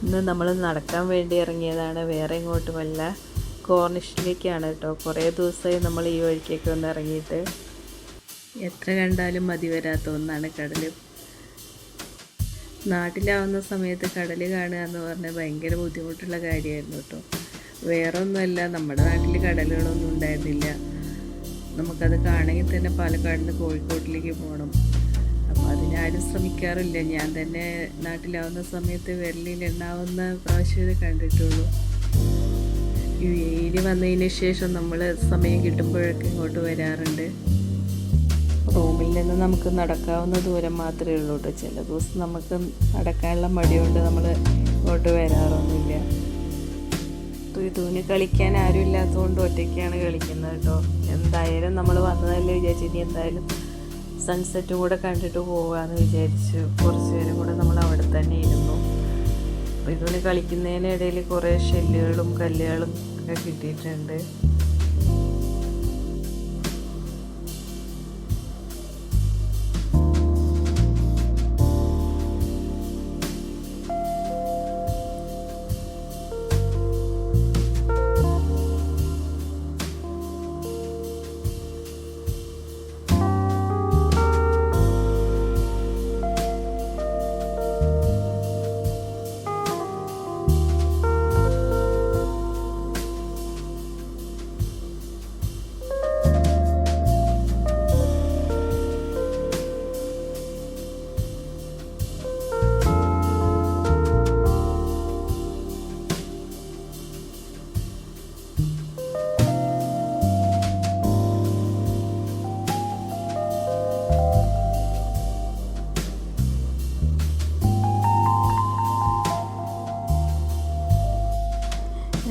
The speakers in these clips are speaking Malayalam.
ഇന്ന് നമ്മൾ നടക്കാൻ വേണ്ടി ഇറങ്ങിയതാണ്, വേറെ എങ്ങോട്ടുമല്ല, കോർണിഷിലേക്കാണ് കേട്ടോ. കുറേ ദിവസമായി നമ്മൾ ഈ വഴിക്കൊക്കെ ഒന്ന് ഇറങ്ങിയിട്ട്. എത്ര കണ്ടാലും മതി വരാത്ത ഒന്നാണ് കടൽ. നാട്ടിലാവുന്ന സമയത്ത് കടൽ കാണുക എന്ന് പറഞ്ഞാൽ ഭയങ്കര ബുദ്ധിമുട്ടുള്ള കാര്യമായിരുന്നു കേട്ടോ. വേറെ ഒന്നുമല്ല, നമ്മുടെ നാട്ടിൽ കടലുകളൊന്നും ഉണ്ടായിരുന്നില്ല. നമുക്കത് കാണണമെങ്കിൽ തന്നെ പാലക്കാട് നിന്ന് കോഴിക്കോട്ടിലേക്ക് പോകണം. അപ്പോൾ അതിനാരും ശ്രമിക്കാറില്ല. ഞാൻ തന്നെ നാട്ടിലാവുന്ന സമയത്ത് വിരലിലെണ്ണാവുന്ന പ്രാവശ്യം ഇത് കണ്ടിട്ടുള്ളൂ. ഇനി വന്നതിന് ശേഷം നമ്മൾ സമയം കിട്ടുമ്പോഴൊക്കെ ഇങ്ങോട്ട് വരാറുണ്ട്. റൂമിൽ നിന്ന് നമുക്ക് നടക്കാവുന്ന ദൂരം മാത്രമേ ഉള്ളൂ കേട്ടോ. ചില ദിവസം നമുക്ക് നടക്കാനുള്ള മടിയുണ്ട് നമ്മൾ ഇങ്ങോട്ട് വരാറൊന്നുമില്ല. ഋതുവിന് കളിക്കാൻ ആരും ഇല്ലാത്തതുകൊണ്ട് ഒറ്റയ്ക്കാണ് കളിക്കുന്നത് കേട്ടോ. എന്തായാലും നമ്മൾ വന്നതല്ലേ വിചാരിച്ചു, ഇനി എന്തായാലും സൺസെറ്റും കൂടെ കണ്ടിട്ട് പോകാമെന്ന് വിചാരിച്ചു. കുറച്ച് നേരം കൂടെ നമ്മൾ അവിടെ തന്നെ ഇരുന്നു. ഋതുവിന് കളിക്കുന്നതിനിടയിൽ കുറേ ഷെല്ലുകളും കല്ലുകളും ഒക്കെ കിട്ടിയിട്ടുണ്ട്.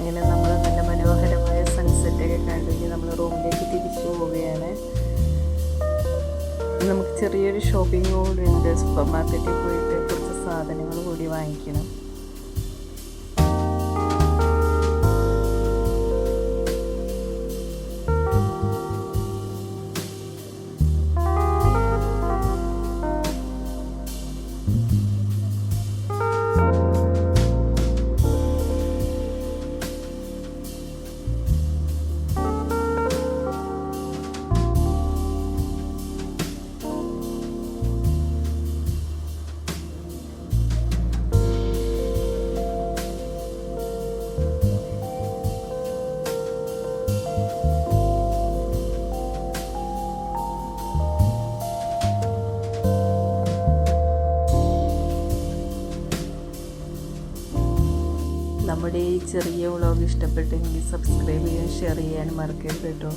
അങ്ങനെ നമ്മൾ നല്ല മനോഹരമായ സൺസെറ്റൊക്കെ കണ്ടിട്ട് നമ്മൾ റൂമിലേക്ക് തിരിച്ചു പോവുകയാണ്. നമുക്ക് ചെറിയൊരു ഷോപ്പിംഗ് കൂടി ഉണ്ട്. സൂപ്പർ മാർക്കറ്റിൽ പോയിട്ട് കുറച്ച് സാധനങ്ങൾ കൂടി വാങ്ങിക്കണം. നമ്മുടെ ഈ ചെറിയ വ്ളോഗ് ഇഷ്ടപ്പെട്ടെങ്കിൽ സബ്സ്ക്രൈബ് ചെയ്യാൻ, ഷെയർ ചെയ്യാൻ മറക്കരുത് കേട്ടോ.